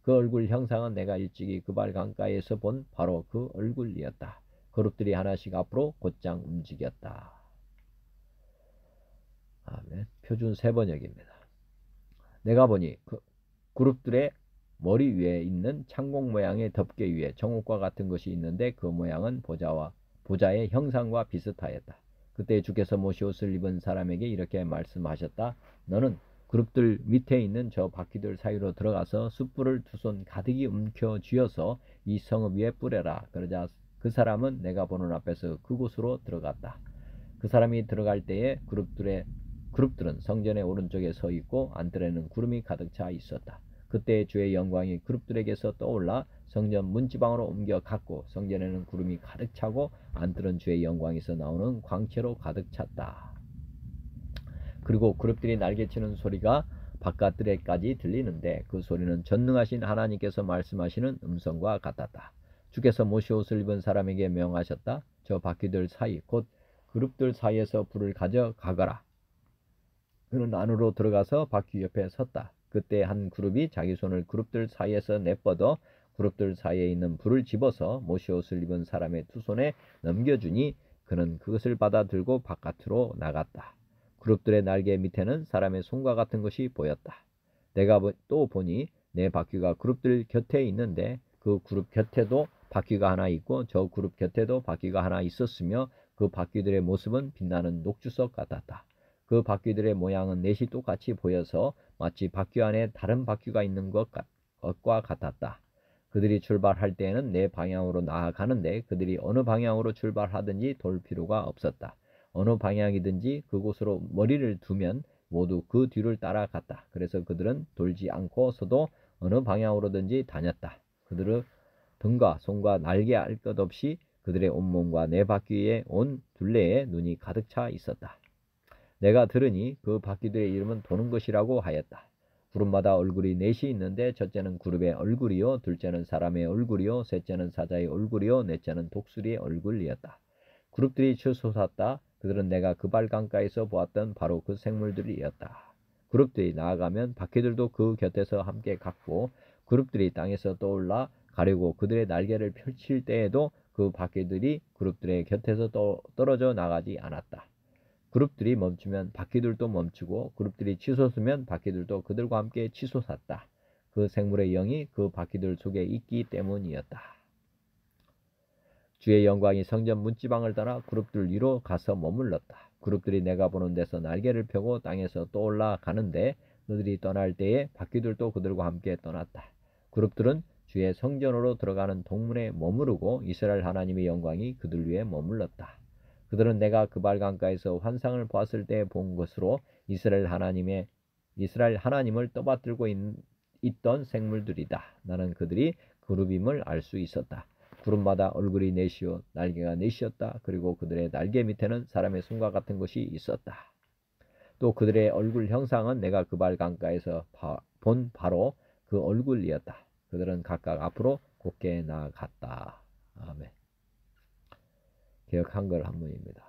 그 얼굴 형상은 내가 일찍이 그발 강가에서 본 바로 그 얼굴이었다. 그룹들이 하나씩 앞으로 곧장 움직였다. 아멘. 표준 세번역입니다. 내가 보니 그 그룹들의 머리 위에 있는 창공 모양의 덮개 위에 정옥과 같은 것이 있는데 그 모양은 보자의 형상과 비슷하였다. 그때 주께서 모시옷을 입은 사람에게 이렇게 말씀하셨다. 너는 그룹들 밑에 있는 저 바퀴들 사이로 들어가서 숯불을 두 손 가득히 움켜 쥐어서 이 성읍 위에 뿌려라. 그러자 그 사람은 내가 보는 앞에서 그곳으로 들어갔다. 그 사람이 들어갈 때에 그룹들은 성전의 오른쪽에 서 있고 안뜰에는 구름이 가득 차 있었다. 그때 주의 영광이 그룹들에게서 떠올라 성전 문지방으로 옮겨갔고 성전에는 구름이 가득 차고 안뜰은 주의 영광에서 나오는 광채로 가득 찼다. 그리고 그룹들이 날개치는 소리가 바깥들에까지 들리는데 그 소리는 전능하신 하나님께서 말씀하시는 음성과 같았다. 주께서 모시옷을 입은 사람에게 명하셨다. 저 바퀴들 사이 곧 그룹들 사이에서 불을 가져가거라. 그는 안으로 들어가서 바퀴 옆에 섰다. 그때 한 그룹이 자기 손을 그룹들 사이에서 내뻗어 그룹들 사이에 있는 불을 집어서 모시옷을 입은 사람의 두 손에 넘겨주니 그는 그것을 받아 들고 바깥으로 나갔다. 그룹들의 날개 밑에는 사람의 손과 같은 것이 보였다. 내가 또 보니 내 바퀴가 그룹들 곁에 있는데 그 그룹 곁에도 바퀴가 하나 있고 저 그룹 곁에도 바퀴가 하나 있었으며 그 바퀴들의 모습은 빛나는 녹주석 같았다. 그 바퀴들의 모양은 넷이 똑같이 보여서 마치 바퀴 안에 다른 바퀴가 있는 것과 같았다. 그들이 출발할 때에는 내 방향으로 나아가는데 그들이 어느 방향으로 출발하든지 돌 필요가 없었다. 어느 방향이든지 그곳으로 머리를 두면 모두 그 뒤를 따라갔다. 그래서 그들은 돌지 않고서도 어느 방향으로든지 다녔다. 그들의 등과 손과 날개 알 것 없이 그들의 온몸과 네 바퀴의 온 둘레에 눈이 가득 차 있었다. 내가 들으니 그 바퀴들의 이름은 도는 것이라고 하였다. 그룹마다 얼굴이 넷이 있는데 첫째는 그룹의 얼굴이요, 둘째는 사람의 얼굴이요, 셋째는 사자의 얼굴이요, 넷째는 독수리의 얼굴이었다. 그룹들이 치솟았다. 그들은 내가 그발 강가에서 보았던 바로 그 생물들이었다. 그룹들이 나아가면 바퀴들도 그 곁에서 함께 갔고 그룹들이 땅에서 떠올라 가려고 그들의 날개를 펼칠 때에도 그 바퀴들이 그룹들의 곁에서 떨어져 나가지 않았다. 그룹들이 멈추면 바퀴들도 멈추고 그룹들이 치솟으면 바퀴들도 그들과 함께 치솟았다. 그 생물의 영이 그 바퀴들 속에 있기 때문이었다. 주의 영광이 성전 문지방을 떠나 그룹들 위로 가서 머물렀다. 그룹들이 내가 보는 데서 날개를 펴고 땅에서 떠올라 가는데 그들이 떠날 때에 바퀴들도 그들과 함께 떠났다. 그룹들은 주의 성전으로 들어가는 동문에 머무르고 이스라엘 하나님의 영광이 그들 위에 머물렀다. 그들은 내가 그발 강가에서 환상을 보았을 때 본 것으로 이스라엘 하나님을 떠받들고 있던 생물들이다. 나는 그들이 그룹임을 알 수 있었다. 그룹마다 얼굴이 넷이요 날개가 넷이었다. 그리고 그들의 날개 밑에는 사람의 손과 같은 것이 있었다. 또 그들의 얼굴 형상은 내가 그발 강가에서 본 바로 그 얼굴이었다. 그들은 각각 앞으로 곧게 나아갔다. 아멘. 개역 한글 한문입니다.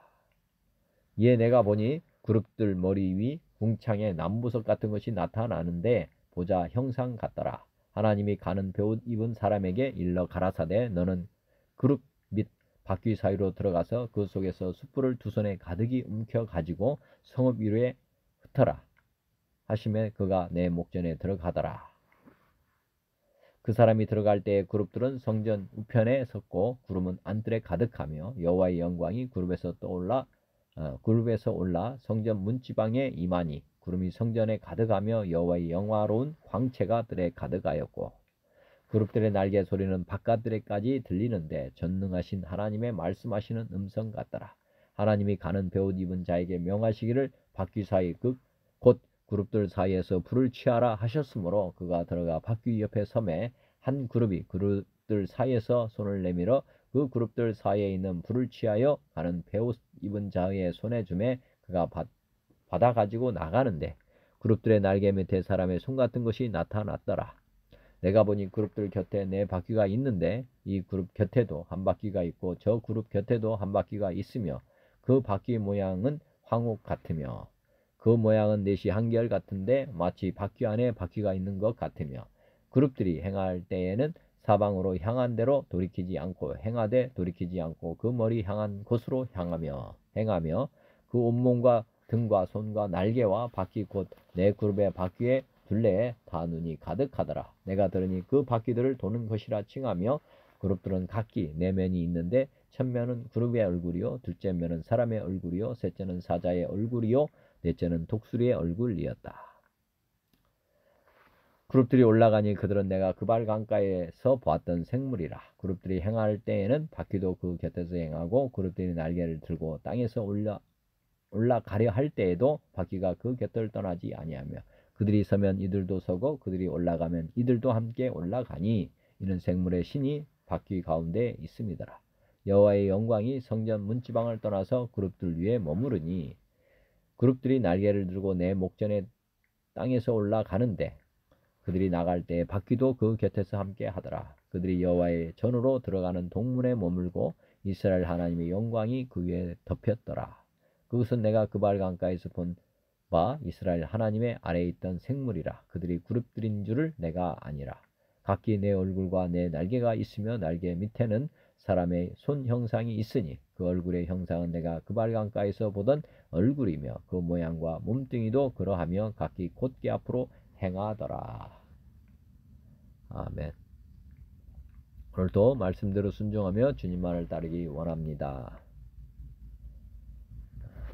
이에 내가 보니 그룹들 머리 위 궁창에 남부석 같은 것이 나타나는데 보자 형상 같더라. 하나님이 가는 베옷 입은 사람에게 일러 가라사대 너는 그룹 및 바퀴 사이로 들어가서 그 속에서 숯불을 두 손에 가득히 움켜 가지고 성읍 위로에 흩어라 하시매 그가 내 목전에 들어가더라. 그 사람이 들어갈 때에 그룹들은 성전 우편에 섰고 구름은 안뜰에 가득하며 여호와의 영광이 그룹에서 올라 성전 문지방에 임하니 구름이 성전에 가득하며 여호와의 영화로운 광채가 뜰에 가득하였고 그룹들의 날개 소리는 바깥뜰에까지 들리는데 전능하신 하나님의 말씀하시는 음성 같더라. 하나님이 가는 베옷 입은 자에게 명하시기를 바퀴 사이 곧 그룹들 사이에서 불을 취하라 하셨으므로 그가 들어가 바퀴 옆에 섬에 한 그룹이 그룹들 사이에서 손을 내밀어 그 그룹들 사이에 있는 불을 취하여 가는 베옷 입은 자의 손에 주매 그가 받아 가지고 나가는데 그룹들의 날개 밑에 사람의 손 같은 것이 나타났더라. 내가 보니 그룹들 곁에 네 바퀴가 있는데 이 그룹 곁에도 한 바퀴가 있고 저 그룹 곁에도 한 바퀴가 있으며 그 바퀴 모양은 황옥 같으며 그 모양은 넷이 한결 같은데 마치 바퀴 안에 바퀴가 있는 것 같으며 그룹들이 행할 때에는 사방으로 향한 대로 돌이키지 않고 행하되 돌이키지 않고 그 머리 향한 곳으로 행하며 그 온몸과 등과 손과 날개와 바퀴 곧 네 그룹의 바퀴의 둘레에 다 눈이 가득하더라. 내가 들으니 그 바퀴들을 도는 것이라 칭하며 그룹들은 각기 네 면이 있는데 첫 면은 그룹의 얼굴이요 둘째 면은 사람의 얼굴이요 셋째는 사자의 얼굴이요 넷째는 독수리의 얼굴이었다. 그룹들이 올라가니 그들은 내가 그발 강가에서 보았던 생물이라. 그룹들이 행할 때에는 바퀴도 그 곁에서 행하고 그룹들이 날개를 들고 땅에서 올라가려 할 때에도 바퀴가 그 곁을 떠나지 아니하며 그들이 서면 이들도 서고 그들이 올라가면 이들도 함께 올라가니 이는 생물의 신이 바퀴 가운데 있음이더라. 여호와의 영광이 성전 문지방을 떠나서 그룹들 위에 머무르니 그룹들이 날개를 들고 내 목전에 땅에서 올라가는데 그들이 나갈 때 바퀴도 그 곁에서 함께 하더라. 그들이 여호와의 전으로 들어가는 동문에 머물고 이스라엘 하나님의 영광이 그 위에 덮였더라. 그것은 내가 그발 강가에서 본 바 이스라엘 하나님의 아래에 있던 생물이라. 그들이 그룹들인 줄을 내가 아니라. 각기 내 얼굴과 내 날개가 있으며 날개 밑에는 사람의 손 형상이 있으니 그 얼굴의 형상은 내가 그발 강가에서 보던 얼굴이며 그 모양과 몸뚱이도 그러하며 각기 곧게 앞으로 행하더라. 아멘. 오늘도 말씀대로 순종하며 주님만을 따르기 원합니다.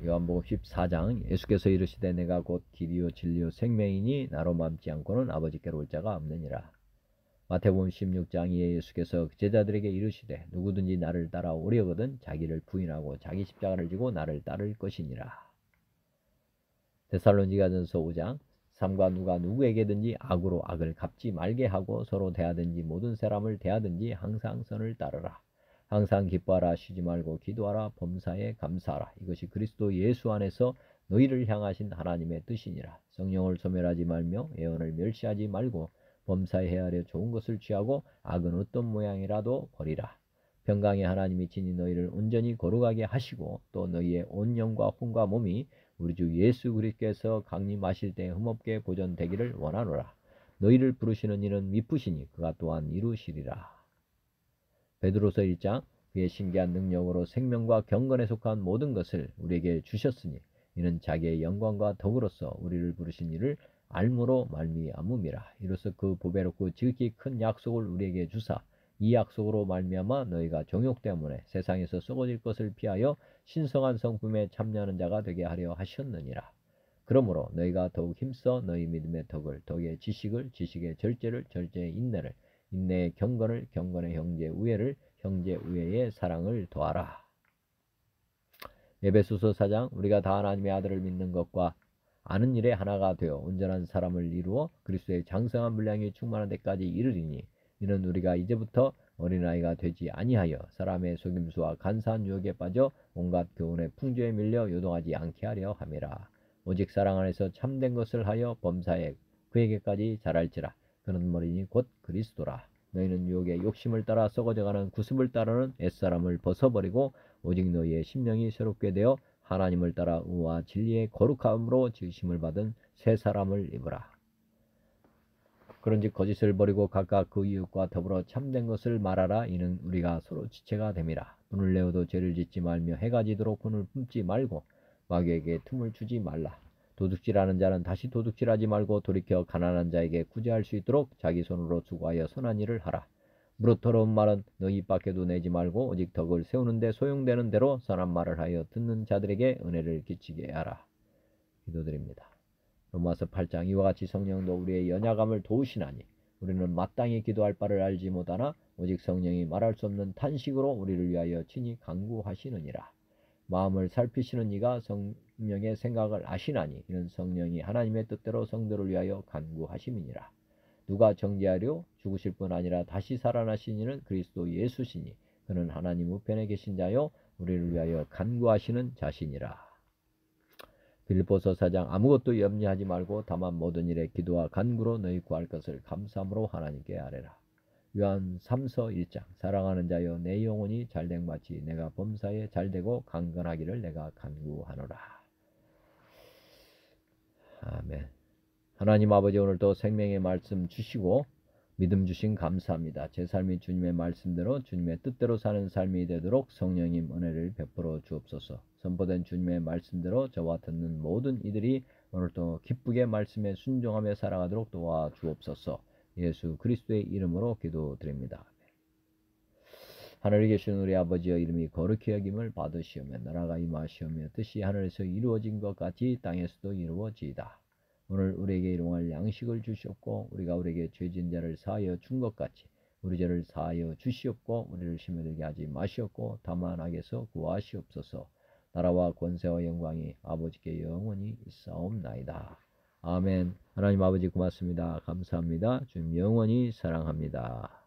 요한복음 14장 예수께서 이르시되 내가 곧 길이요 진리요 생명이니 나로 맘지 않고는 아버지께로 올 자가 없느니라. 마태복음 16장 이에 예수께서 제자들에게 이르시되 누구든지 나를 따라오려거든 자기를 부인하고 자기 십자가를 지고 나를 따를 것이니라. 데살로니가전서 5장 삼가 누가 누구에게든지 악으로 악을 갚지 말게 하고 서로 대하든지 모든 사람을 대하든지 항상 선을 따르라. 항상 기뻐하라. 쉬지 말고 기도하라. 범사에 감사하라. 이것이 그리스도 예수 안에서 너희를 향하신 하나님의 뜻이니라. 성령을 소멸하지 말며 예언을 멸시하지 말고 범사에 헤아려 좋은 것을 취하고 악은 어떤 모양이라도 버리라. 평강의 하나님이 친히 너희를 온전히 거룩하게 하시고 또 너희의 온 영과 혼과 몸이 우리 주 예수 그리스도께서 강림하실 때 흠없게 보존되기를 원하노라. 너희를 부르시는 이는 미쁘시니 그가 또한 이루시리라. 베드로서 1장 그의 신기한 능력으로 생명과 경건에 속한 모든 것을 우리에게 주셨으니 이는 자기의 영광과 덕으로서 우리를 부르신 이를 알므로 말미암음이라. 이로써 그 보배롭고 지극히 큰 약속을 우리에게 주사 이 약속으로 말미암아 너희가 종욕 때문에 세상에서 썩어질 것을 피하여 신성한 성품에 참여하는 자가 되게 하려 하셨느니라. 그러므로 너희가 더욱 힘써 너희 믿음의 덕을 덕의 지식을 지식의 절제를 절제의 인내를 인내의 경건을 경건의 형제 우애를 형제 우애의 사랑을 더하라. 에베소서 4장 우리가 다 하나님의 아들을 믿는 것과 아는 일에 하나가 되어 온전한 사람을 이루어 그리스도의 장성한 분량이 충만한 데까지 이르리니 이는 우리가 이제부터 어린아이가 되지 아니하여 사람의 속임수와 간사한 유혹에 빠져 온갖 교훈의 풍조에 밀려 요동하지 않게 하려 함이라. 오직 사랑 안에서 참된 것을 하여 범사에 그에게까지 자랄지라. 그는 머리니 곧 그리스도라. 너희는 유혹의 욕심을 따라 썩어져가는 구습을 따르는 옛사람을 벗어버리고 오직 너희의 심령이 새롭게 되어 하나님을 따라 의와 진리의 거룩함으로 지으심을 받은 새 사람을 입으라. 그런즉 거짓을 버리고 각각 그 이웃과 더불어 참된 것을 말하라. 이는 우리가 서로 지체가 됨이라. 분을 내어도 죄를 짓지 말며 해가 지도록 분을 품지 말고 마귀에게 틈을 주지 말라. 도둑질하는 자는 다시 도둑질하지 말고 돌이켜 가난한 자에게 구제할 수 있도록 자기 손으로 수고하여 선한 일을 하라. 무릇 더러운 말은 너 입 밖에도 내지 말고 오직 덕을 세우는 데 소용되는 대로 선한 말을 하여 듣는 자들에게 은혜를 끼치게 하라. 기도드립니다. 로마서 8장 이와 같이 성령도 우리의 연약함을 도우시나니 우리는 마땅히 기도할 바를 알지 못하나 오직 성령이 말할 수 없는 탄식으로 우리를 위하여 친히 간구하시느니라. 마음을 살피시는 이가 성령의 생각을 아시나니 이는 성령이 하나님의 뜻대로 성도를 위하여 간구하심이니라. 누가 정죄하려 죽으실 뿐 아니라 다시 살아나신 이는 그리스도 예수시니 그는 하나님 우편에 계신 자요 우리를 위하여 간구하시는 자시니라. 빌립보서 4장 아무것도 염려하지 말고 다만 모든 일에 기도와 간구로 너희 구할 것을 감사함으로 하나님께 아뢰라. 요한 3서 1장 사랑하는 자여 내 영혼이 잘됨 같이 내가 범사에 잘되고 강건하기를 내가 간구하노라. 아멘. 하나님 아버지 오늘도 생명의 말씀 주시고 믿음 주신 감사합니다. 제 삶이 주님의 말씀대로 주님의 뜻대로 사는 삶이 되도록 성령님 은혜를 베풀어 주옵소서. 선포된 주님의 말씀대로 저와 듣는 모든 이들이 오늘도 기쁘게 말씀에 순종하며 살아가도록 도와주옵소서. 예수 그리스도의 이름으로 기도드립니다. 하늘에 계신 우리 아버지여 이름이 거룩히 여김을 받으시오며 나라가 임하시오며 뜻이 하늘에서 이루어진 것 같이 땅에서도 이루어지이다. 오늘 우리에게 일용할 양식을 주시옵고 우리가 우리에게 죄진 자를 사하여 준 것 같이 우리 죄를 사하여 주시옵고 우리를 시험에 들게 하지 마시옵고 다만 악에서 구하시옵소서. 나라와 권세와 영광이 아버지께 영원히 있사옵나이다. 아멘. 하나님 아버지 고맙습니다. 감사합니다. 주님 영원히 사랑합니다.